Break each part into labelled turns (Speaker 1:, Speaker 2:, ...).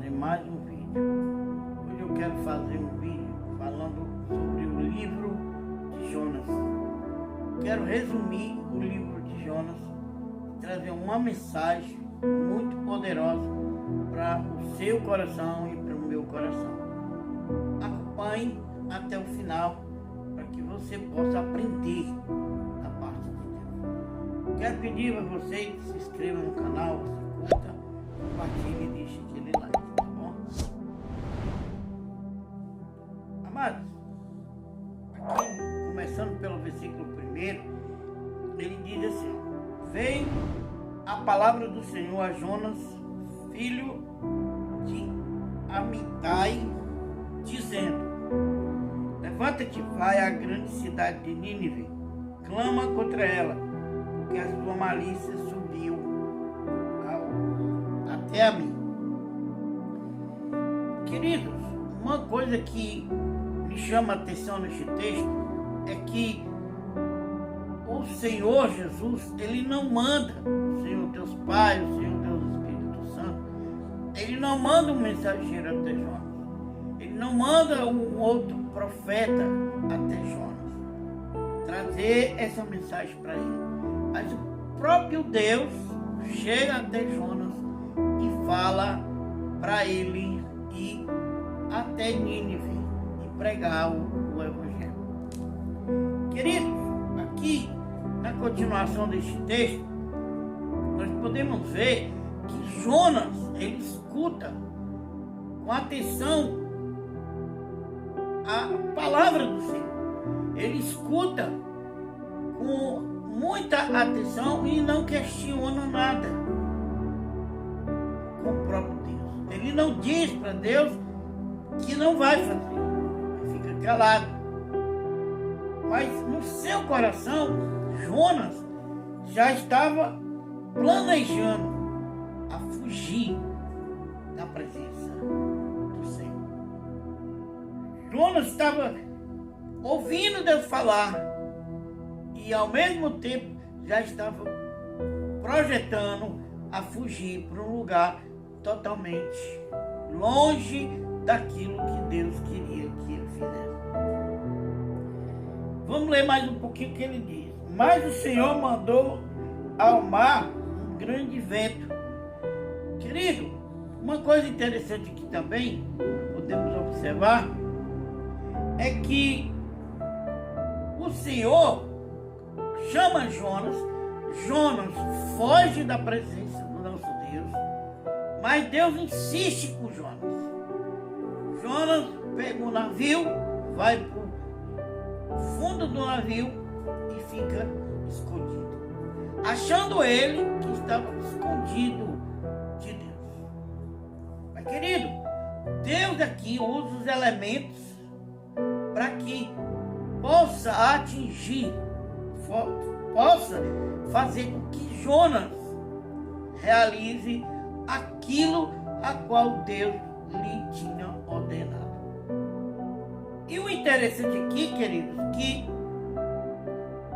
Speaker 1: fazer mais um vídeo. Hoje eu quero fazer um vídeo falando sobre o livro de Jonas. Quero resumir o livro de Jonas e trazer uma mensagem muito poderosa para o seu coração e para o meu coração. Acompanhe até o final para que você possa aprender da parte de Deus. Quero pedir para vocês que se inscrevam no canal, se curta, compartilhe e deixe aquele like, tá bom? Amados, aqui, começando pelo versículo 1, ele diz assim: veio a palavra do Senhor a Jonas, filho de Amitai, dizendo: levanta-te, vai à grande cidade de Nínive, clama contra ela, porque a sua malícia subiu até a mim. Queridos, uma coisa que me chama a atenção neste texto é que o Senhor Jesus, ele não manda, o Senhor Deus Pai, o Senhor Deus Espírito Santo, ele não manda um mensageiro até Jonas. Ele não manda um outro profeta até Jonas trazer essa mensagem para ele. Mas o próprio Deus chega até Jonas e fala para ele ir até Nínive e pregar o Evangelho. Queridos, aqui na continuação deste texto, nós podemos ver que Jonas, ele escuta com atenção a palavra do Senhor. Ele escuta com muita atenção e não questiona nada com o próprio Deus. Ele não diz para Deus que não vai fazer, ele fica calado. Mas no seu coração, Jonas já estava planejando a fugir da presença do Senhor. Jonas estava ouvindo Deus falar e ao mesmo tempo já estava projetando a fugir para um lugar totalmente longe daquilo que Deus queria que ele fizesse. Vamos ler mais um pouquinho o que ele diz. Mas o Senhor mandou ao mar um grande vento. Querido, uma coisa interessante aqui também podemos observar é que o Senhor chama Jonas, Jonas foge da presença do nosso Deus, mas Deus insiste com Jonas. Jonas pega o navio, vai para o fundo do navio e fica escondido, achando ele que estava escondido de Deus. Mas querido, Deus aqui usa os elementos para que possa atingir, possa fazer com que Jonas realize aquilo a qual Deus lhe tinha ordenado. E o interessante aqui, queridos, que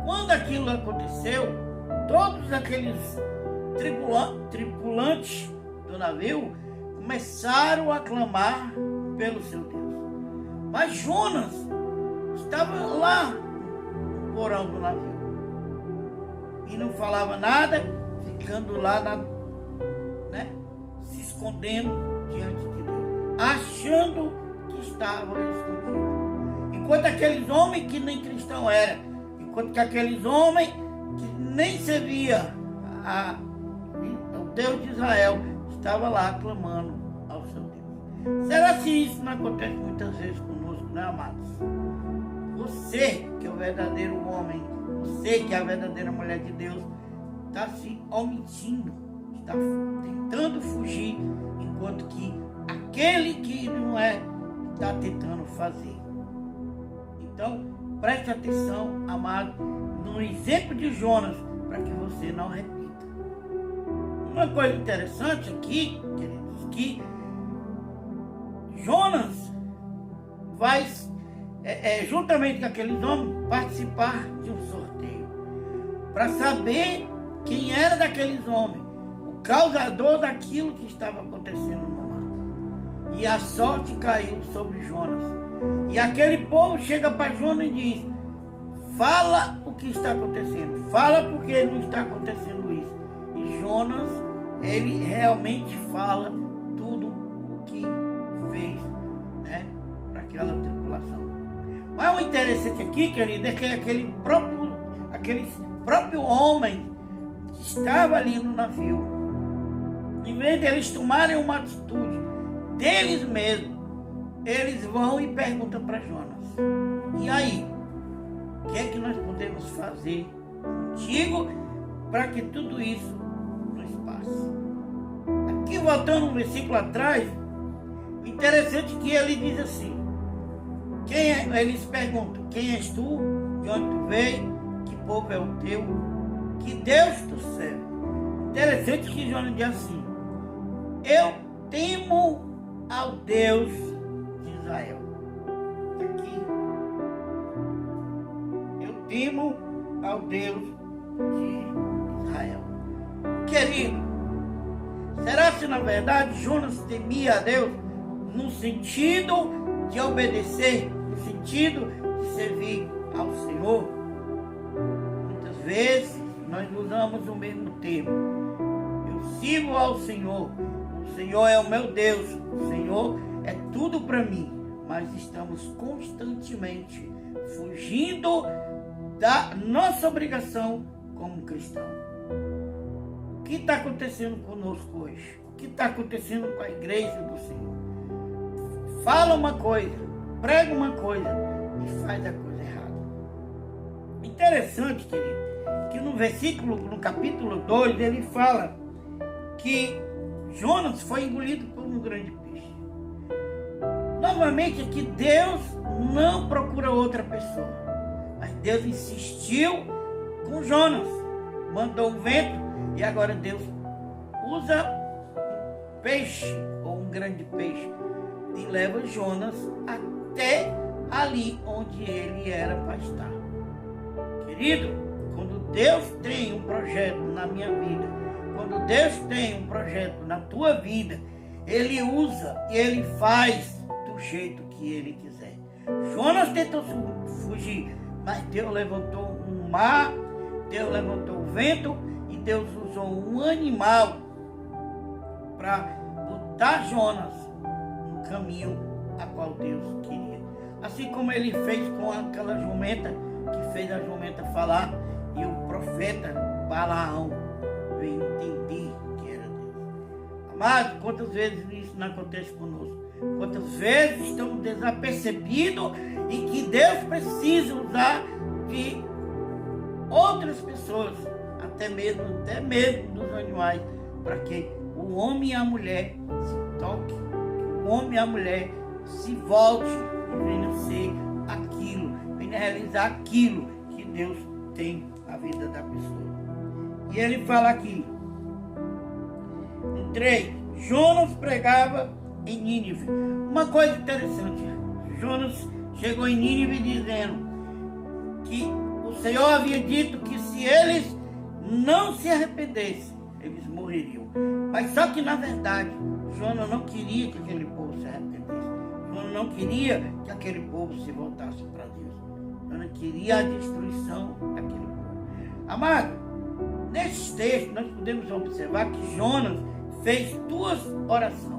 Speaker 1: quando aquilo aconteceu, todos aqueles tripulantes do navio começaram a clamar pelo seu Deus. Mas Jonas estava lá no porão do navio e não falava nada, ficando lá se escondendo diante de Deus, achando que estava escondido. Enquanto aqueles homens que nem cristão eram, enquanto que aqueles homens que nem servia ao Deus de Israel, estava lá clamando ao seu Deus. Será que isso não acontece muitas vezes conosco, né, amados? Você que é o verdadeiro homem, você que é a verdadeira mulher de Deus, está se omitindo, está tentando fugir, enquanto que aquele que não é, está tentando fazer. Então, preste atenção, amado, no exemplo de Jonas, para que você não repita. Uma coisa interessante aqui, queridos, que Jonas vai, juntamente com aqueles homens, participar de um sorteio, para saber quem era daqueles homens, o causador daquilo que estava acontecendo no mar. e a sorte caiu sobre Jonas. E aquele povo chega para Jonas e diz: fala o que está acontecendo, fala porque não está acontecendo isso. E Jonas, ele realmente fala tudo o que fez, né, para aquela tripulação. Mas o interessante aqui, querido, é que aquele próprio homem que estava ali no navio, em vez de eles tomarem uma atitude deles mesmos, eles vão e perguntam para Jonas: e aí, o que é que nós podemos fazer contigo para que tudo isso nos passe? Aqui, voltando um versículo atrás, interessante que ele diz assim: eles perguntam: quem és tu? De onde tu veio? Que povo é o teu? Que Deus tu serve? Interessante que Jonas diz assim: eu temo ao Deus de Israel. Aqui, eu temo ao Deus de Israel. Querido, será que na verdade Jonas temia a Deus no sentido de obedecer, no sentido de servir ao Senhor? Muitas vezes nós usamos o mesmo termo: eu sirvo ao Senhor, o Senhor é o meu Deus, o Senhor é tudo para mim. Mas estamos constantemente fugindo da nossa obrigação como cristão. O que está acontecendo conosco hoje? O que está acontecendo com a igreja do Senhor? Fala uma coisa, prega uma coisa e faz a coisa errada. Interessante, querido, que no capítulo 2, ele fala que Jonas foi engolido por um grande peixe. Novamente aqui, Deus não procura outra pessoa, mas Deus insistiu com Jonas, mandou um vento, e agora Deus usa um peixe, ou um grande peixe, e leva Jonas até ali onde ele era para estar. Querido, quando Deus tem um projeto na minha vida, quando Deus tem um projeto na tua vida, Ele usa e Ele faz do jeito que Ele quiser. Jonas tentou fugir, mas Deus levantou um mar, Deus levantou o vento e Deus usou um animal para botar Jonas no caminho a qual Deus queria. Assim como Ele fez com aquela jumenta, que fez a jumenta falar, e o profeta Balaão veio entender que era Deus. Amado, quantas vezes isso não acontece conosco? Quantas vezes estamos desapercebidos e que Deus precisa usar de outras pessoas, até mesmo dos animais, para que o homem e a mulher se toquem, que o homem e a mulher se volte e venha ser aquilo, venha realizar aquilo que Deus tem na vida da pessoa. E ele fala aqui, no 3, Jonas pregava em Nínive. Uma coisa interessante, Jonas chegou em Nínive dizendo que o Senhor havia dito que se eles não se arrependessem, eles morreriam. Mas só que na verdade, Jonas não queria que aquele povo se arrependesse. Jonas não queria que aquele povo se voltasse para Deus. Jonas queria a destruição daquele povo. Amado, nesse texto nós podemos observar que Jonas fez duas orações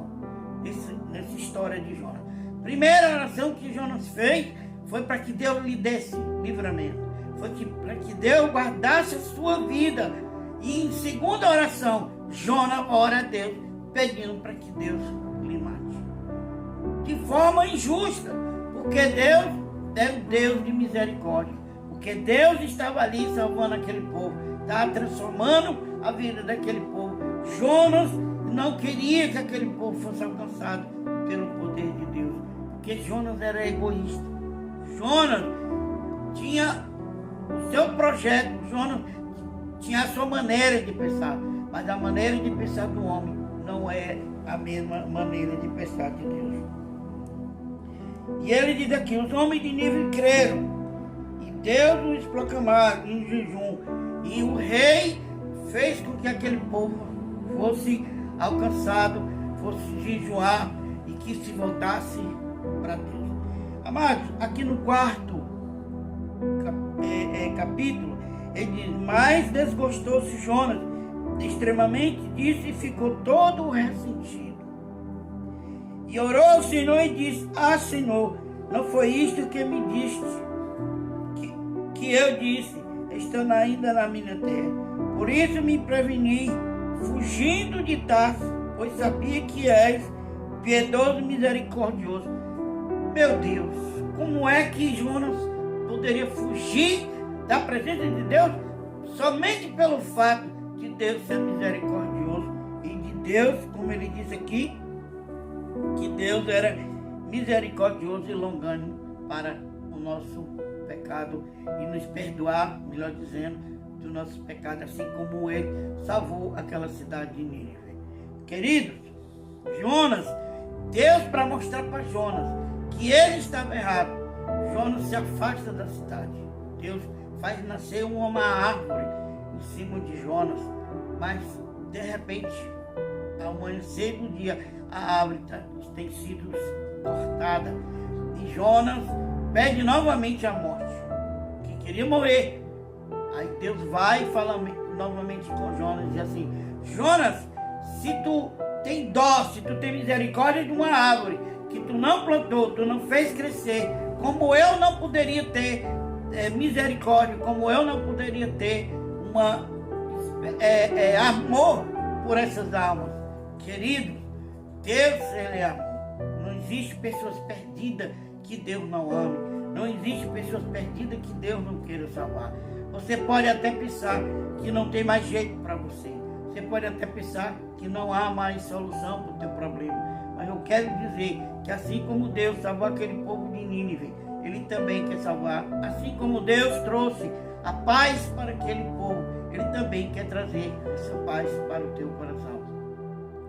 Speaker 1: nessa história de Jonas. Primeira oração que Jonas fez foi para que Deus lhe desse livramento, foi para que Deus guardasse a sua vida. E em segunda oração, Jonas ora a Deus pedindo para que Deus lhe mate, de forma injusta, porque Deus é um Deus de misericórdia, porque Deus estava ali salvando aquele povo, estava transformando a vida daquele povo. Jonas não queria que aquele povo fosse alcançado pelo poder de Deus, porque Jonas era egoísta. Jonas tinha o seu projeto, Jonas tinha a sua maneira de pensar, mas a maneira de pensar do homem não é a mesma maneira de pensar de Deus. E ele diz aqui, os homens de Nínive creram, e Deus os proclamaram em jejum, e o rei fez com que aquele povo fosse alcançado, fosse jejuar, e que que se voltasse para Deus. Amados, aqui no quarto capítulo, ele diz: mas desgostou-se Jonas extremamente disso e ficou todo ressentido. E orou ao Senhor e disse: ah, Senhor, não foi isto que me diste, que eu disse, estando ainda na minha terra. Por isso me preveni, fugindo de Tarso, pois sabia que és piedoso e misericordioso. Meu Deus, como é que Jonas poderia fugir da presença de Deus somente pelo fato de Deus ser misericordioso e de Deus, como ele disse aqui, que Deus era misericordioso e longânimo para o nosso pecado e nos perdoar, melhor dizendo, do nosso pecado, assim como ele salvou aquela cidade de Nínive. Queridos, Jonas, Deus, para mostrar para Jonas que ele estava errado, Jonas se afasta da cidade. Deus faz nascer uma árvore em cima de Jonas, mas de repente, ao amanhecer do dia, a árvore tem sido cortada e Jonas pede novamente a morte, que queria morrer. Aí Deus vai e fala novamente com Jonas e diz assim: Jonas, se tu tem dó, se tu tem misericórdia de uma árvore que tu não plantou, tu não fez crescer, como eu não poderia ter misericórdia, como eu não poderia ter amor por essas almas. Querido, Deus, ele é amor. Não existe pessoas perdidas que Deus não ame. Não existe pessoas perdidas que Deus não queira salvar. Você pode até pensar que não tem mais jeito para você. Você pode até pensar que não há mais solução para o teu problema. Mas eu quero dizer que assim como Deus salvou aquele povo de Nínive, Ele também quer salvar. Assim como Deus trouxe a paz para aquele povo, Ele também quer trazer essa paz para o teu coração.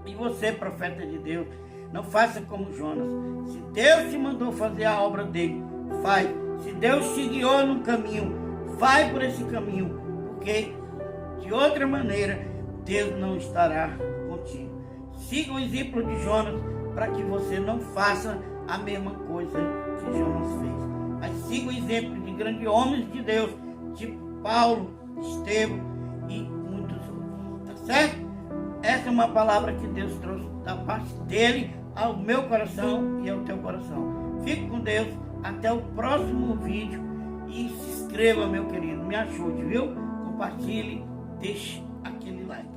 Speaker 1: E você, profeta de Deus, não faça como Jonas. Se Deus te mandou fazer a obra dele, faz. Se Deus te guiou no caminho, vai por esse caminho, porque de outra maneira Deus não estará contigo. Siga o exemplo de Jonas para que você não faça a mesma coisa que Jonas fez. Mas siga o exemplo de grandes homens de Deus, tipo Paulo, Estevão e muitos outros. Tá certo? Essa é uma palavra que Deus trouxe da parte dele ao meu coração e ao teu coração. Fique com Deus. Até o próximo vídeo. E se inscreva, meu querido. Me ajude, viu? Compartilhe. Deixe aquele like.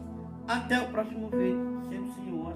Speaker 1: Até o próximo vídeo. Sempre Senhor.